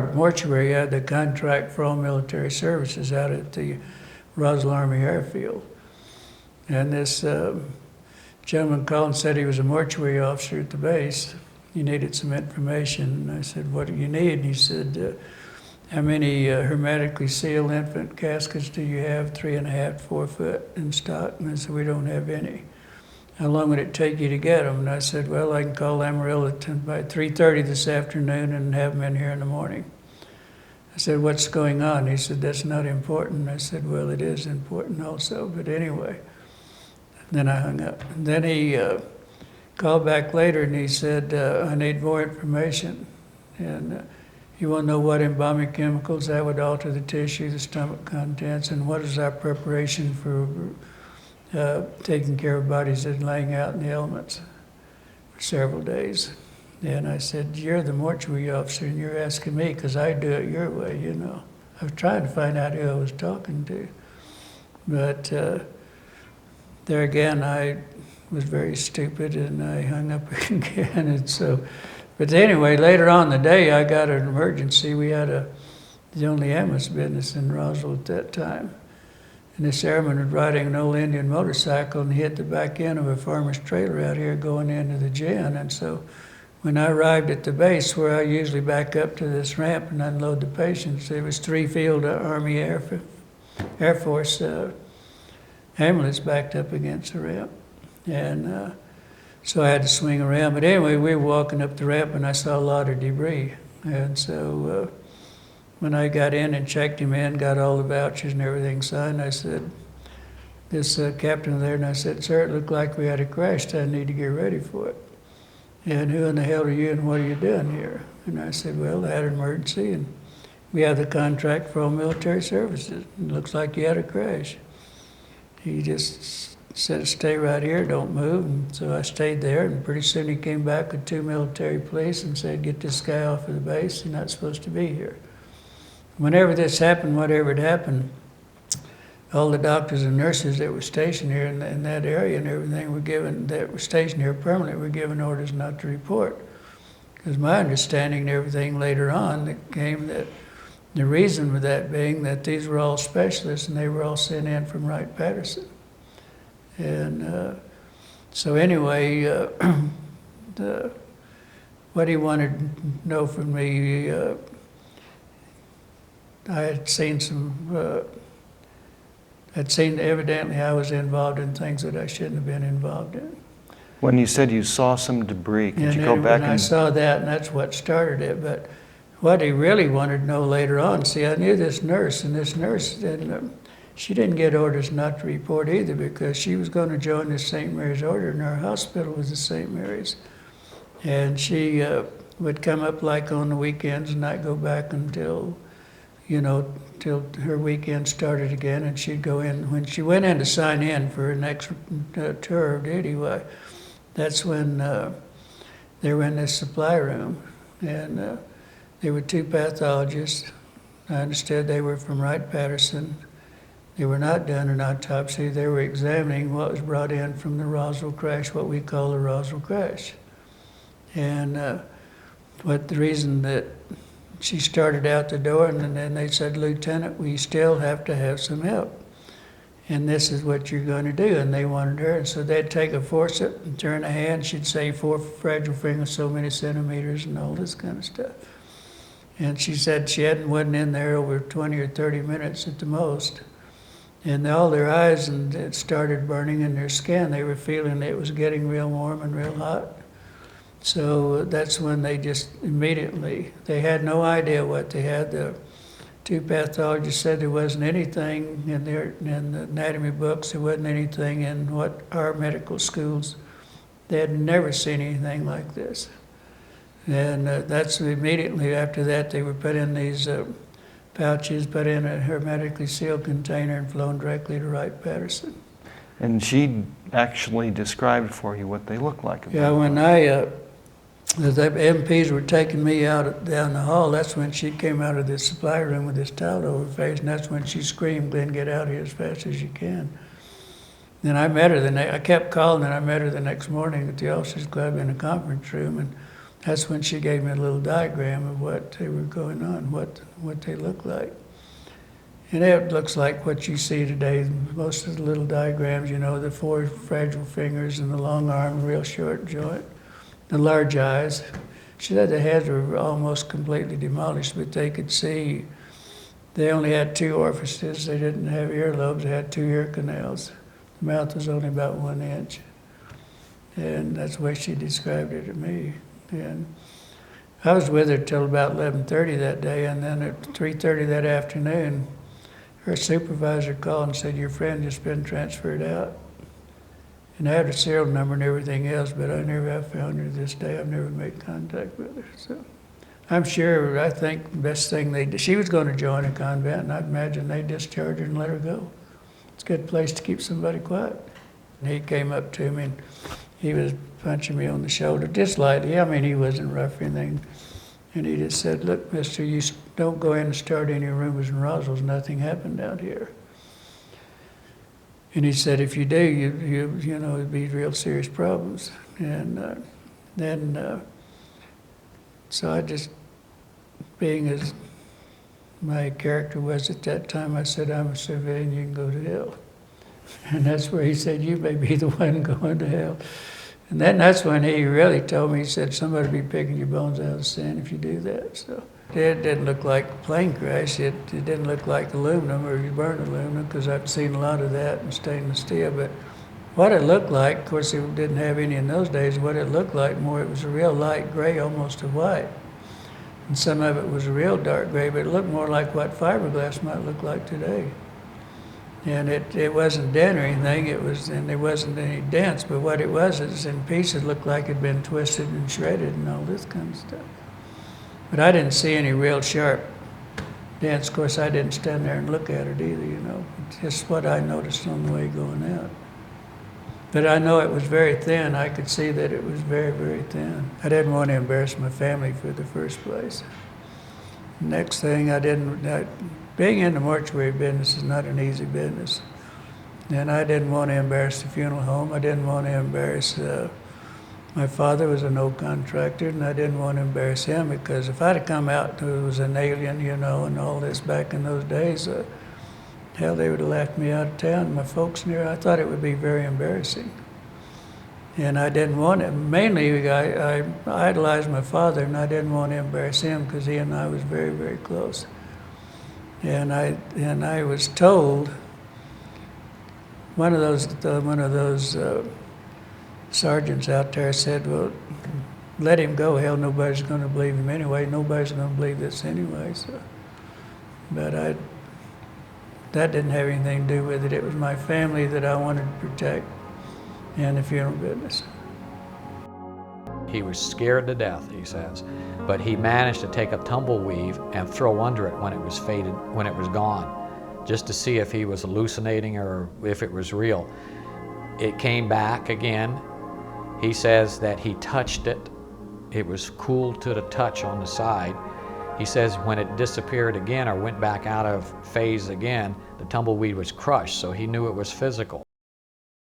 our mortuary had the contract for all military services out at the Roswell Army Airfield. And this gentleman called and said he was a mortuary officer at the base. He needed some information. And I said, what do you need? And he said, how many hermetically sealed infant caskets do you have, 3.5 to 4 foot in stock? And I said, we don't have any. How long would it take you to get them? And I said, well, I can call Amarillo by 3:30 this afternoon and have them in here in the morning. I said, what's going on? He said, that's not important. I said, well, it is important also, but anyway. Then I hung up. And then he called back later and he said, I need more information. And you want to know what embalming chemicals that would alter the tissue, the stomach contents, and what is our preparation for taking care of bodies that are laying out in the elements for several days. And I said, you're the mortuary officer and you're asking me because I do it your way, you know. I was trying to find out who I was talking to. But there again, I was very stupid and I hung up again. And so, but anyway, later on in the day, I got an emergency. We had the only ambulance business in Roswell at that time. And this airman was riding an old Indian motorcycle and hit the back end of a farmer's trailer out here going into the gin. And so when I arrived at the base where I usually back up to this ramp and unload the patients, there was 3 field Army Air Force ambulance backed up against the ramp. And so I had to swing around. But anyway, we were walking up the ramp and I saw a lot of debris. And so when I got in and checked him in, got all the vouchers and everything signed, I said, this captain there, and I said, sir, it looked like we had a crash. I need to get ready for it. And who in the hell are you and what are you doing here? And I said, well, I had an emergency and we have the contract for all military services. It looks like you had a crash. He just said, stay right here, don't move. And so I stayed there, and pretty soon he came back with 2 military police and said, get this guy off of the base, he's not supposed to be here. Whenever this happened, whatever had happened, all the doctors and nurses that were stationed here in that area and everything were given, that were stationed here permanently, were given orders not to report. Because my understanding and everything later on that came that the reason for that being that these were all specialists and they were all sent in from Wright-Patterson. And so anyway, what he wanted to know from me, I had seen evidently I was involved in things that I shouldn't have been involved in. When you said you saw some debris, could you go back and... I saw that, and that's what started it. But what he really wanted to know later on, see, I knew this nurse, and she didn't get orders not to report either because she was going to join the St. Mary's Order, and her hospital was the St. Mary's. And she would come up like on the weekends and not go back until, till her weekend started again, and she'd go in. When she went in to sign in for her next tour of duty, that's when they were in this supply room, and there were 2 pathologists. I understood they were from Wright-Patterson. They were not done an autopsy. They were examining what was brought in from the Roswell crash, what we call the Roswell crash. And the reason that she started out the door, and then they said, Lieutenant, we still have to have some help. And this is what you're going to do. And they wanted her. And so they'd take a forceps and turn a hand. She'd say 4 fragile fingers, so many centimeters, and all this kind of stuff. And she said she wasn't in there over 20 or 30 minutes at the most. And all their eyes and it started burning in their skin. They were feeling it was getting real warm and real hot. So that's when they just immediately, they had no idea what they had. The 2 pathologists said there wasn't anything in the anatomy books, there wasn't anything in what our medical schools, they had never seen anything like this. And that's immediately after that they were put in these pouches, put in a hermetically sealed container and flown directly to Wright-Patterson. And she actually described for you what they looked like? Yeah, when the MPs were taking me out down the hall, that's when she came out of this supply room with this towel over her face, and that's when she screamed, Glenn, get out of here as fast as you can. Then I met her I kept calling, and I met her the next morning at the officers' club in a conference room, and that's when she gave me a little diagram of what they were going on, what they looked like. And it looks like what you see today, most of the little diagrams, you know, the 4 fragile fingers and the long arm, real short joint, the large eyes. She said the heads were almost completely demolished, but they could see. They only had 2 orifices. They didn't have earlobes. They had 2 ear canals. The mouth was only about 1 inch. And that's the way she described it to me. And I was with her till about 11:30 that day, and then at 3:30 that afternoon, her supervisor called and said, your friend just been transferred out. And I had a serial number and everything else, but I never have found her to this day. I've never made contact with her. So I'm sure, I think the best thing they did, she was going to join a convent, and I'd imagine they discharged her and let her go. It's a good place to keep somebody quiet. And he came up to me and he was punching me on the shoulder, just lightly. I mean, he wasn't rough or anything. And he just said, look, mister, you don't go in and start any rumors in Roswell. Nothing happened out here. And he said, if you do, you know, it'd be real serious problems. And so I just, being as my character was at that time, I said, I'm a civilian, you can go to hell. And that's where he said, you may be the one going to hell. And then that's when he really told me, he said, somebody will be picking your bones out of the sand if you do that. So it didn't look like a plane crash. It didn't look like aluminum or you burn aluminum, because I've seen a lot of that in stainless steel. But what it looked like, of course, it didn't have any in those days. What it looked like more, it was a real light gray, almost to white. And some of it was a real dark gray, but it looked more like what fiberglass might look like today. And it wasn't dent or anything, and there wasn't any dents, but what it was in pieces, looked like it had been twisted and shredded and all this kind of stuff. But I didn't see any real sharp dents. Of course, I didn't stand there and look at it either, you know. It's just what I noticed on the way going out. But I know it was very thin. I could see that it was very, very thin. I didn't want to embarrass my family for the first place. Next thing, being in the mortuary business is not an easy business. And I didn't want to embarrass the funeral home. I didn't want to embarrass, my father was an old contractor, and I didn't want to embarrass him, because if I'd have come out who was an alien, you know, and all this back in those days, hell, they would have laughed me out of town. My folks knew. I thought it would be very embarrassing. And I didn't want it. Mainly, I idolized my father, and I didn't want to embarrass him, because he and I was very, very close. And I was told, one of those sergeants out there said, well, let him go. Hell, nobody's going to believe him anyway. Nobody's going to believe this anyway. So, but that didn't have anything to do with it. It was my family that I wanted to protect, and the funeral business. He was scared to death, he says, but he managed to take a tumbleweed and throw under it when it was faded, when it was gone, just to see if he was hallucinating or if it was real. It came back again. He says that he touched it. It was cool to the touch on the side. He says when it disappeared again or went back out of phase again, the tumbleweed was crushed, so he knew it was physical.